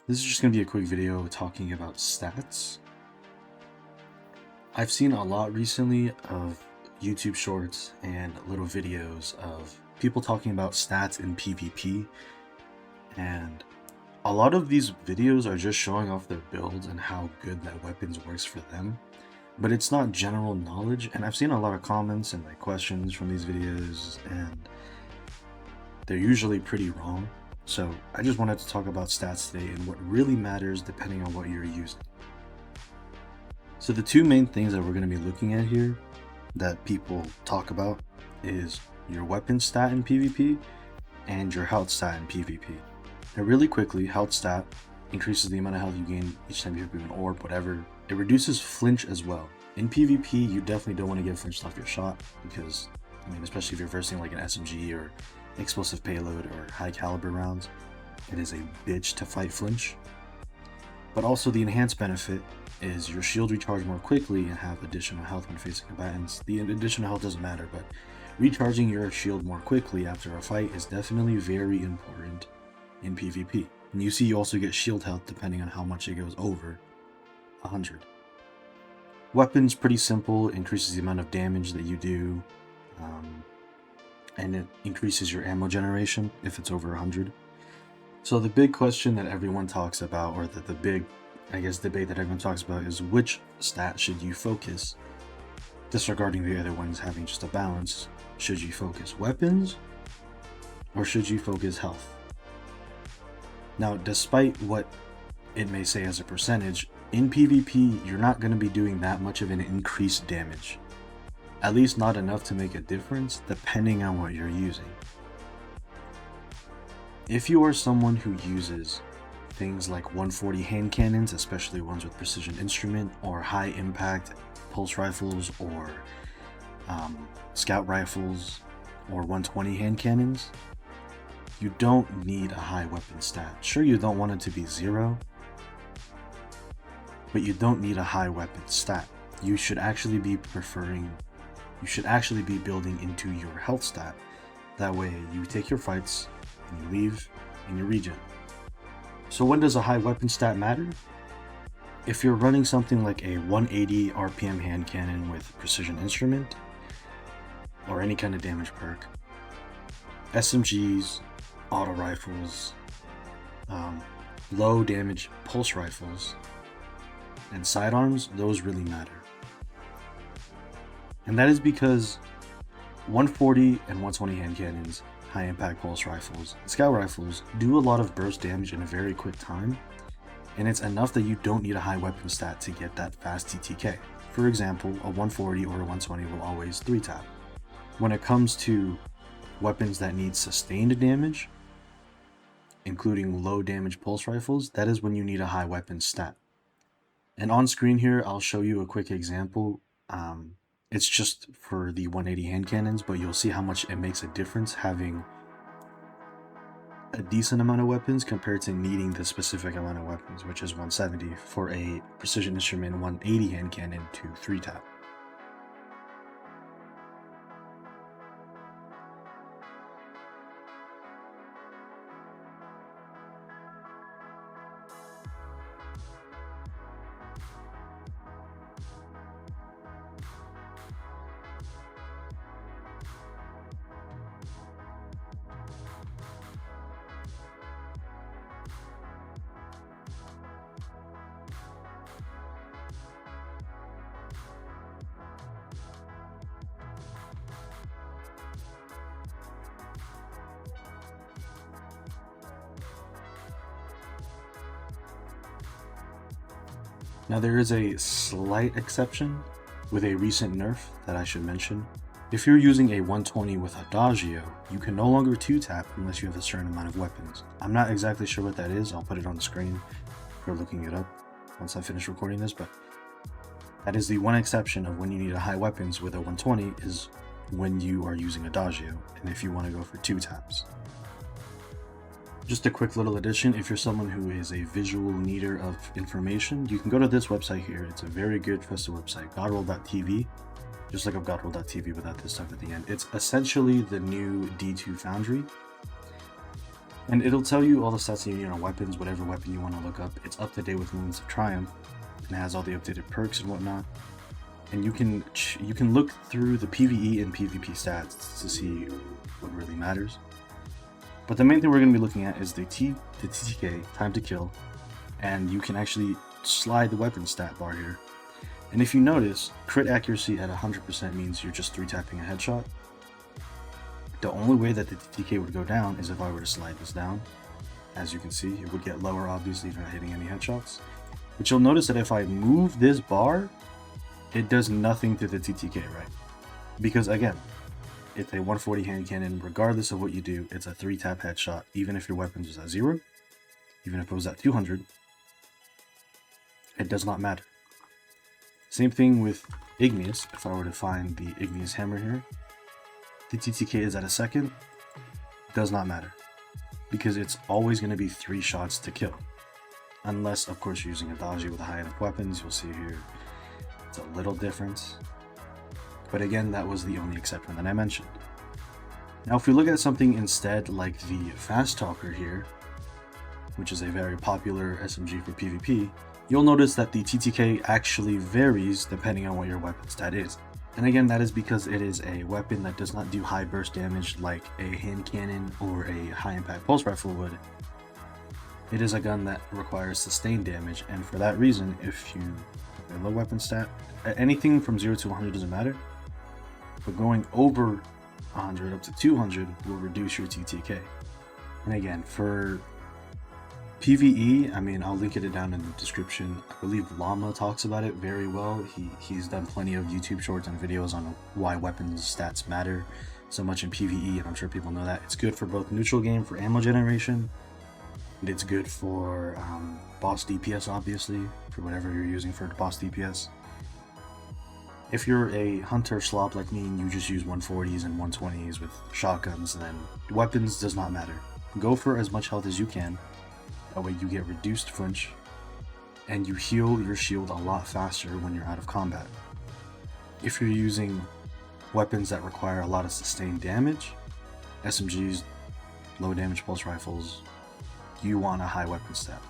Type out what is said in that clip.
This is just going to be a quick video talking about stats. I've seen a lot recently of YouTube shorts and little videos of people talking about stats in PvP, and a lot of these videos are just showing off their builds and how good that weapons works for them, but it's not general knowledge. And I've seen a lot of comments and questions from these videos, and they're usually pretty wrong. So I just wanted to talk about stats today and what really matters depending on what you're using. So the two main things that we're going to be looking at here that people talk about is your weapon stat in PvP and your health stat in PvP. Now really quickly, health stat increases the amount of health you gain each time you hit an orb, whatever. It reduces flinch as well. In PvP, you definitely don't want to get flinched off your shot because, especially if you're versing like an SMG or explosive payload or high caliber rounds, it is a bitch to fight flinch. But also the enhanced benefit is your shield recharge more quickly and have additional health when facing combatants. The additional health doesn't matter, but recharging your shield more quickly after a fight is definitely very important in PvP. And you see you also get shield health depending on how much it goes over 100. Weapons, pretty simple, increases the amount of damage that you do, and it increases your ammo generation if it's over 100. So the big question that everyone talks about, or the big, debate that everyone talks about, is which stat should you focus? Disregarding the other ones having just a balance, should you focus weapons or should you focus health? Now, despite what it may say as a percentage, in PvP, you're not going to be doing that much of an increased damage. At least not enough to make a difference, depending on what you're using. If you are someone who uses things like 140 hand cannons, especially ones with precision instrument, or high impact pulse rifles, or scout rifles, or 120 hand cannons, you don't need a high weapon stat. Sure, you don't want it to be 0, but you don't need a high weapon stat. You should actually be building into your health stat. That way you take your fights and you leave and you regen. So when does a high weapon stat matter? If you're running something like a 180 RPM hand cannon with precision instrument or any kind of damage perk, SMGs, auto rifles, low damage pulse rifles, and sidearms, those really matter. And that is because 140 and 120 hand cannons, high impact pulse rifles, and scout rifles do a lot of burst damage in a very quick time, and it's enough that you don't need a high weapon stat to get that fast TTK. For example, a 140 or a 120 will always 3-tap. When it comes to weapons that need sustained damage, including low damage pulse rifles, that is when you need a high weapon stat. And on screen here, I'll show you a quick example. It's just for the 180 hand cannons, but you'll see how much it makes a difference having a decent amount of weapons compared to needing the specific amount of weapons, which is 170 for a precision instrument 180 hand cannon to 3-tap. Now there is a slight exception with a recent nerf that I should mention. If you're using a 120 with Adagio, you can no longer 2-tap unless you have a certain amount of weapons. I'm not exactly sure what that is. I'll put it on the screen for looking it up once I finish recording this, but that is the one exception of when you need a high weapons with a 120 is when you are using Adagio, and if you want to go for 2-taps. Just a quick little addition, if you're someone who is a visual needer of information, you can go to this website here. It's a very good trusted website, godroll.tv. Just look up godroll.tv without this stuff at the end. It's essentially the new D2 Foundry. And it'll tell you all the stats you need on weapons, whatever weapon you want to look up. It's up to date with Moments of Triumph, and it has all the updated perks and whatnot. And you can look through the PvE and PvP stats to see what really matters. But the main thing we're going to be looking at is the TTK, time to kill, and you can actually slide the weapon stat bar here. And if you notice, crit accuracy at 100% means you're just 3-tapping a headshot. The only way that the TTK would go down is if I were to slide this down. As you can see, it would get lower obviously if you're not hitting any headshots. But you'll notice that if I move this bar, it does nothing to the TTK, right? Because again, it's a 140 hand cannon, regardless of what you do, it's a 3-tap headshot, even if your weapons was at 0, even if it was at 200, it does not matter. Same thing with Igneous. If I were to find the Igneous hammer here, the TTK is at a second, does not matter, because it's always going to be 3 shots to kill. Unless, of course, you're using Adagio with high enough weapons. You'll see here, it's a little different. But again, that was the only exception that I mentioned. Now, if we look at something instead like the Fast Talker here, which is a very popular SMG for PvP, you'll notice that the TTK actually varies depending on what your weapon stat is. And again, that is because it is a weapon that does not do high burst damage like a hand cannon or a high impact pulse rifle would. It is a gun that requires sustained damage, and for that reason, if you have a low weapon stat, anything from 0 to 100 doesn't matter, but going over 100 up to 200 will reduce your TTK. And again, for PvE, I mean, I'll link it down in the description. I believe Llama talks about it very well. He's done plenty of YouTube shorts and videos on why weapons stats matter so much in PvE, and I'm sure people know that. It's good for both neutral game for ammo generation, and it's good for boss DPS, obviously, for whatever you're using for boss DPS. If you're a hunter slop like me and you just use 140s and 120s with shotguns, then weapons does not matter. Go for as much health as you can. That way you get reduced flinch, and you heal your shield a lot faster when you're out of combat. If you're using weapons that require a lot of sustained damage, SMGs, low damage pulse rifles, you want a high weapon stat.